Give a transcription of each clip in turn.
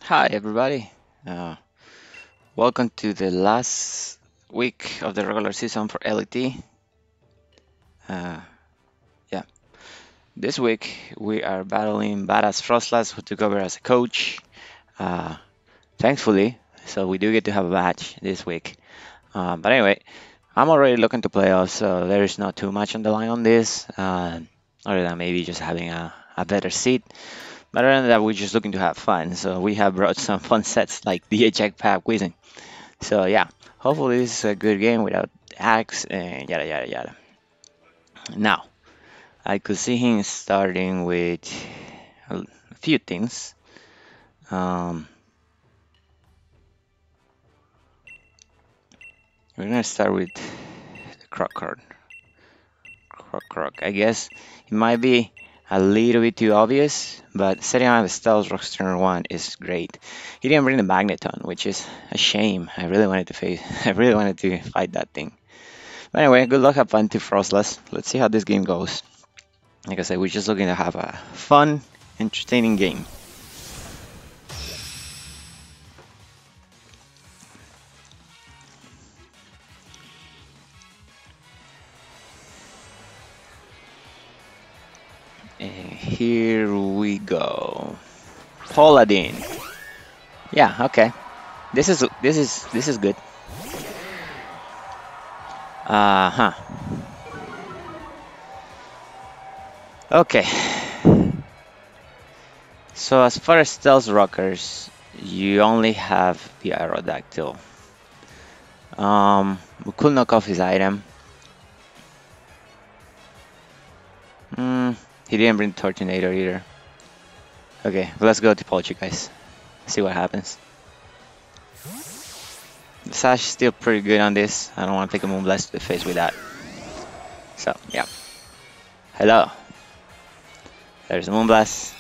Hi, everybody. Uh, Welcome to the last week of the regular season for LET. Uh, yeah, this week we are battling Badass Frostlass, who took over as a coach. Uh, Thankfully, so we do get to have a match this week. But anyway, I'm already looking to playoffs, so there is not too much on the line on this, other than maybe just having a better seat. But other than that, we're just looking to have fun. So we have brought some fun sets like the Jackpack Quizzing. So yeah, hopefully this is a good game without hacks and yada yada yada. Now, I could see him starting with a few things. Um, we're gonna start with the Croc card. Croc. I guess it might be a little bit too obvious, but setting out the Stealth Rockster 1 is great. He didn't bring the Magneton, which is a shame. I really wanted to face. I really wanted to fight that thing. But anyway, good luck, have fun to Frostless. Let's see how this game goes. Like I said, we're just looking to have a fun, entertaining game. And here we go. Paladin. Yeah, okay. This is good. Uh-huh. Okay. So as far as stealth rockers, you only have the Aerodactyl. We could knock off his item. He didn't bring Tortinator either. Okay, let's go to Poltergeist. See what happens. The Sash is still pretty good on this. I don't want to take a Moonblast to the face with that. So, yeah. Hello. There's a Moonblast.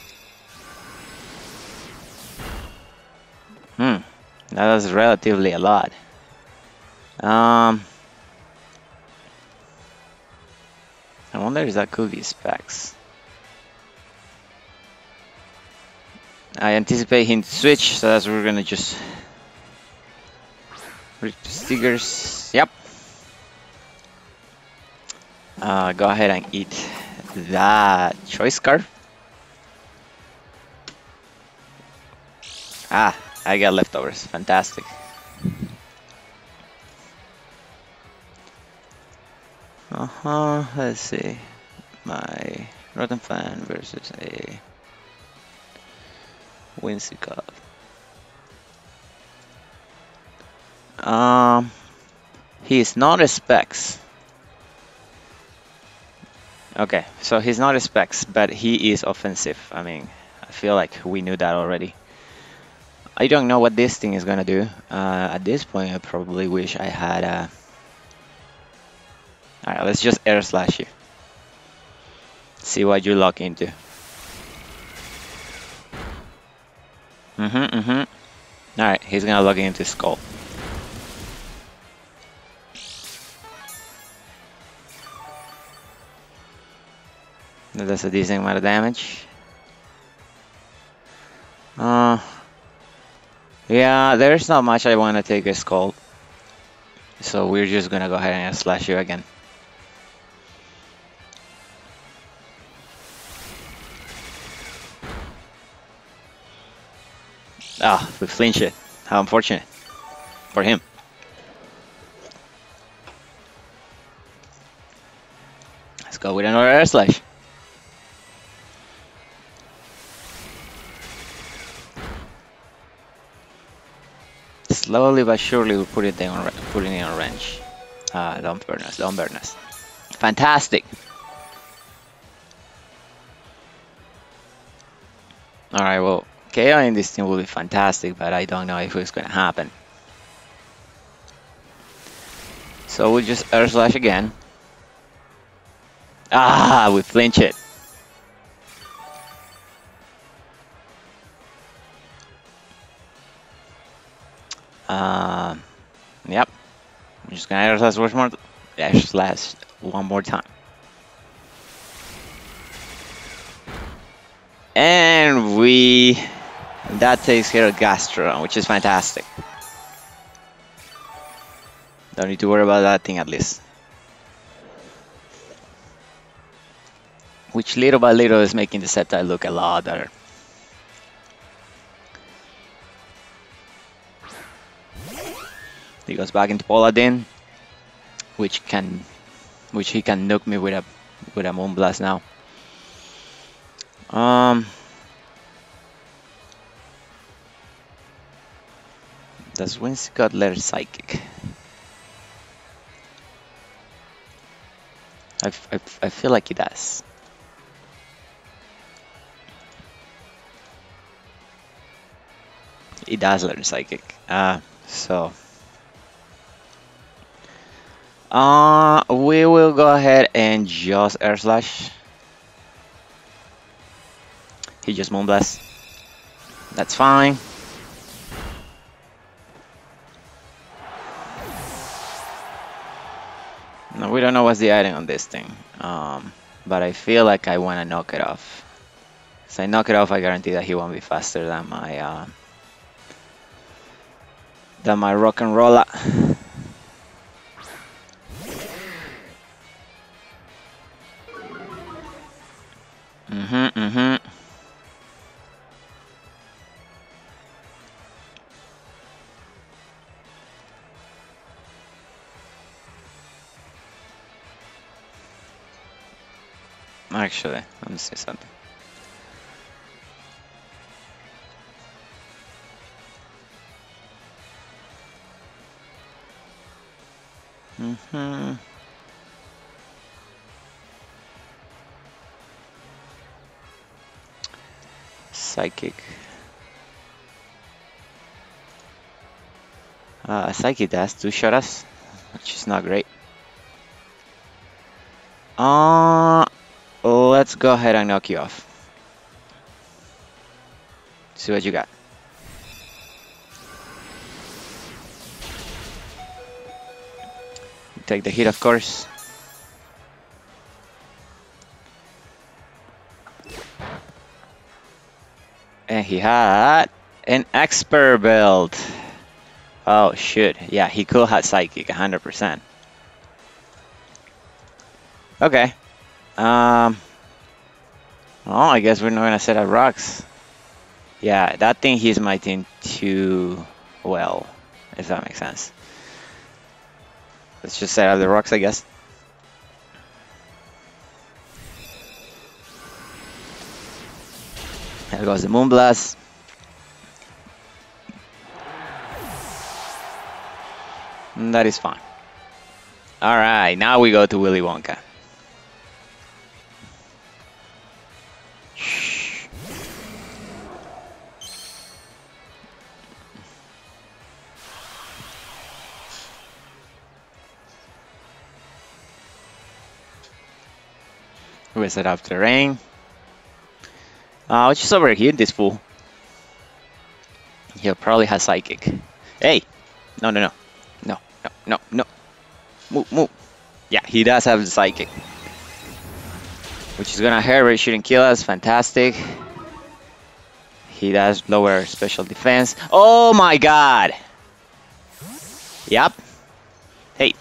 That was relatively a lot. I wonder if that could be specs. I anticipate him to switch, so that's what we're gonna just stickers. Yep. Go ahead and eat that choice card. Ah, I got leftovers. Fantastic. Let's see. My Rotten Fan versus a Whimsicott. He is not a specs. Okay, so he's not a specs, but he is offensive. I mean, I feel like we knew that already. I don't know what this thing is gonna do. At this point, I probably wish I had a... Alright, let's just air slash you. See what you lock into. Alright, he's gonna lock into Skull. That's a decent amount of damage. Yeah, there's not much I want to take a Skull. So we're just gonna go ahead and slash you again. Ah, we flinch it. How unfortunate for him. Let's go with another air slash. Slowly but surely we put it down, putting it on range. Don't burn us, don't burn us. Fantastic. Alright, well, KO in this team will be fantastic, but I don't know if it's gonna happen. So we'll just air slash again. Ah, we flinch it. Yep. I'm just gonna air slash one more time. And we And that takes care of Gastrodon, which is fantastic. Don't need to worry about that thing at least. Which little by little is making the Sceptile look a lot better. He goes back into Paladin, which he can nuke me with a Moonblast now. Does Whimsicott learn Psychic? I feel like he does. He does learn Psychic. We will go ahead and just Air Slash. He just Moonblast. That's fine. No, we don't know what's the item on this thing. But I feel like I want to knock it off. If I knock it off, I guarantee that he won't be faster than my rock and roller. Actually, let me see something. Psychic. Psychic does 2-shot us, which is not great. Let's go ahead and knock you off. See what you got. Take the hit, of course. And he had an Expert build. Oh shit, yeah, he could have Psychic 100%. Okay. Oh, I guess we're not gonna set up rocks. Yeah, that thing he's my team too well, if that makes sense. Let's just set up the rocks, I guess. There goes the Moonblast. And that is fine. Alright, now we go to Willy Wonka. We set up terrain. Which is over here, this fool. He'll probably have Psychic. Hey! No. Move. Yeah, he does have the Psychic. Which is gonna hurt, but it shouldn't kill us. Fantastic. He does lower special defense. Oh my god! Yep. Hey.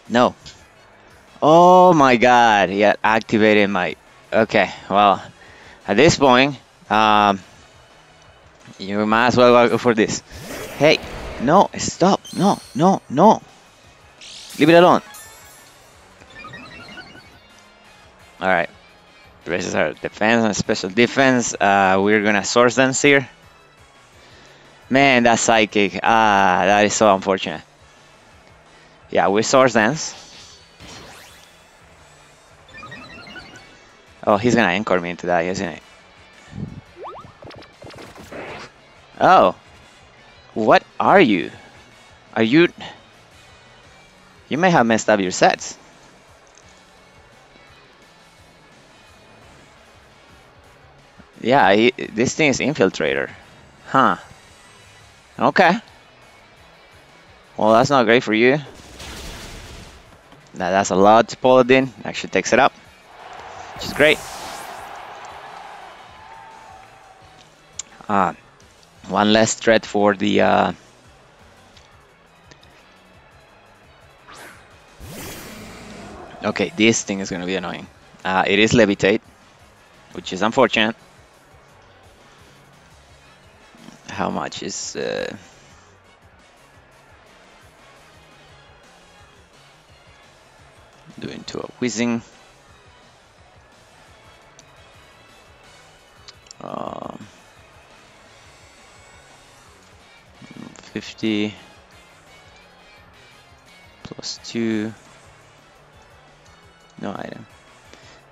No. Oh my god, yeah, activated my... Okay, well, at this point, you might as well go for this. Hey, no, stop, no. Leave it alone. Alright, raises our defense and special defense. We're gonna Source Dance here. Man, that's Psychic. That is so unfortunate. Yeah, we Source Dance. Oh, he's gonna anchor me into that, isn't it? Oh. What are you? Are you... You may have messed up your sets. Yeah, this thing is Infiltrator. Huh. Okay. Well, that's not great for you. That's a lot to Paladin. Actually takes it up. Which is great. One less threat for the okay, this thing is gonna be annoying. It is levitate, which is unfortunate. How much is doing to a whizzing? 50 plus 2. No item.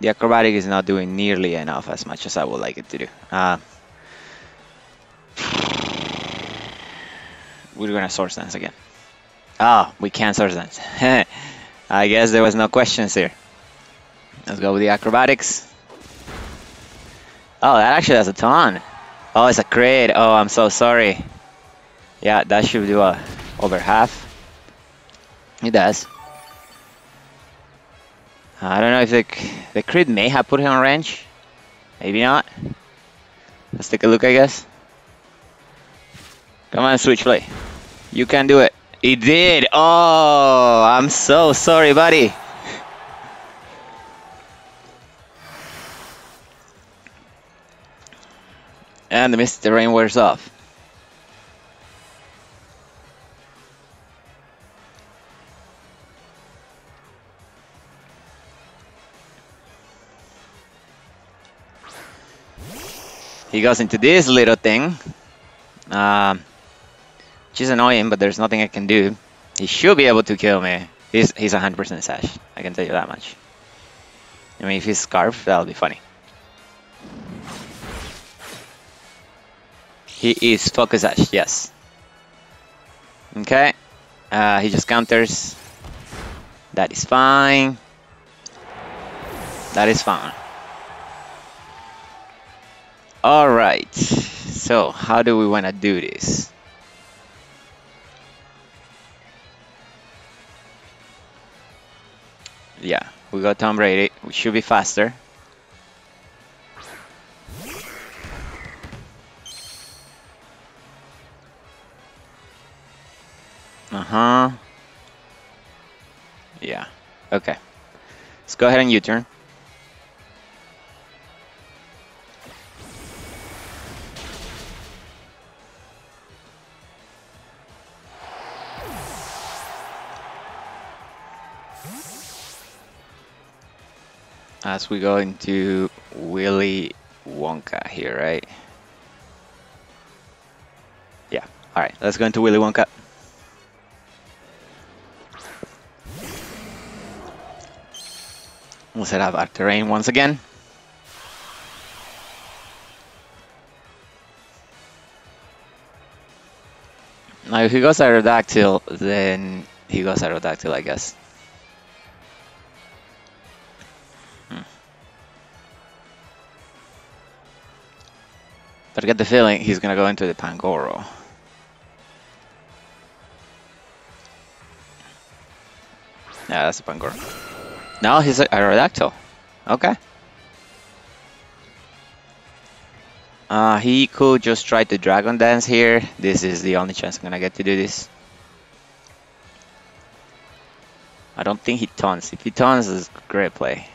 The acrobatic is not doing nearly enough as much as I would like it to do. We're gonna source dance again. Ah, we can't source dance. I guess there was no questions here. Let's go with the acrobatics. Oh, that actually has a ton. Oh, it's a crit. Oh, I'm so sorry. Yeah, that should do over half. It does. I don't know if the crit may have put him on range. Maybe not. Let's take a look, I guess. Come on, Switchblade. You can do it. It did. Oh, I'm so sorry, buddy. And the mist terrain wears off. He goes into this little thing, which is annoying, but there's nothing I can do. He should be able to kill me. He's 100% sash. I can tell you that much. I mean, if he's Scarf, that'll be funny. He is focus sash, yes. Okay. He just counters. That is fine. That is fine. Alright, so how do we want to do this? Yeah, we got Tom Brady, we should be faster. Yeah, okay. Let's go ahead and U-turn. As we go into Willy Wonka here, right? Yeah, alright, let's go into Willy Wonka. We'll set up our terrain once again. Now if he goes Aerodactyl, then he goes Aerodactyl, I guess. But I get the feeling he's gonna go into the Pangoro. Yeah, that's a Pangoro. No, he's an Aerodactyl. Okay. He could just try to Dragon Dance here. This is the only chance I'm gonna get to do this. I don't think he taunts. If he taunts, it's a great play.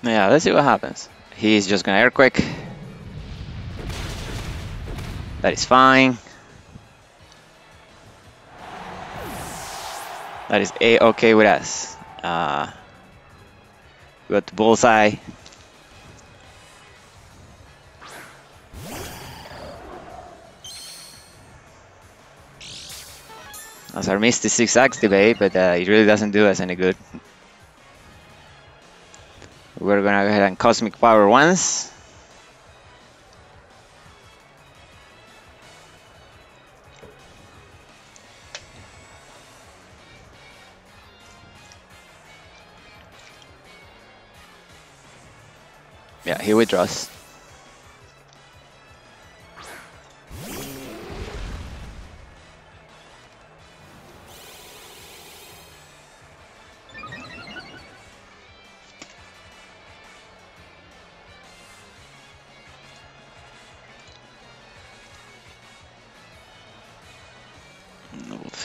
Yeah, let's see what happens. He's just gonna Earthquake. That is fine. That is A-okay with us. We got the Bullseye. That's our Misty 6 activate, but it really doesn't do us any good. We're gonna go ahead and Cosmic Power once. Yeah, he withdraws.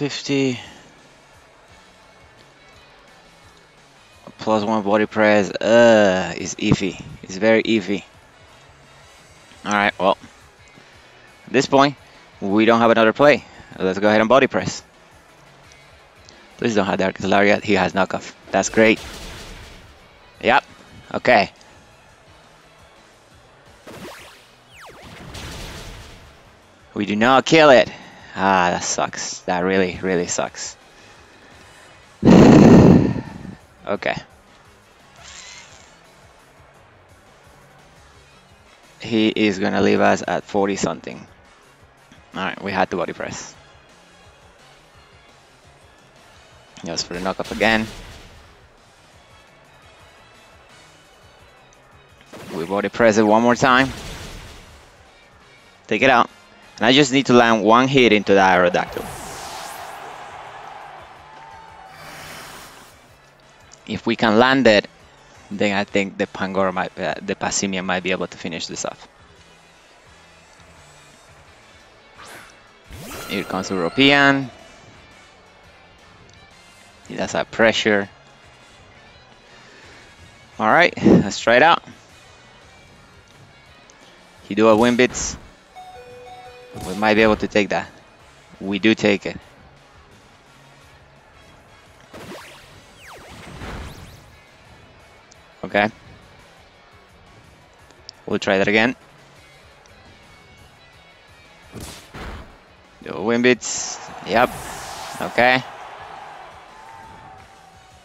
50. +1 body press. Is iffy. It's very iffy. Alright, well. At this point, we don't have another play. Let's go ahead and body press. Please don't have Darkest Lariat. He has knockoff. That's great. Yep. Okay. We do not kill it. Ah, that sucks. That really, really sucks. Okay. He is gonna leave us at 40 something. Alright, we had to body press. Just for the knockoff again. We body press it one more time. Take it out. And I just need to land one hit into the Aerodactyl. If we can land it, then I think the Pangoro might, the Passimian might be able to finish this off. Here comes European. He does have pressure. Alright, let's try it out. He do a wind bits. We might be able to take that. We do take it. Okay. We'll try that again. Do wind bits. Yep. Okay.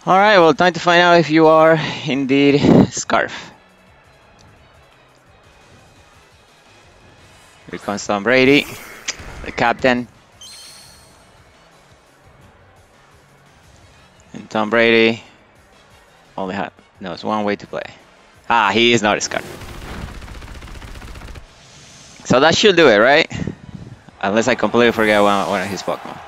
Alright, well, time to find out if you are indeed Scarf. Here comes Tom Brady, the captain. And Tom Brady only knows one way to play. Ah, he is not a Scarf. So that should do it, right? Unless I completely forget one of his Pokemon.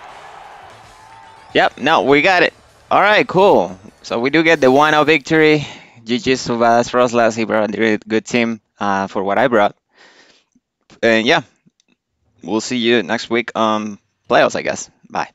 Yep, no, we got it. Alright, cool. So we do get the 1-0 victory. GG's to Badass Frostlass. He brought a really good team for what I brought. And yeah, we'll see you next week on playoffs, I guess. Bye.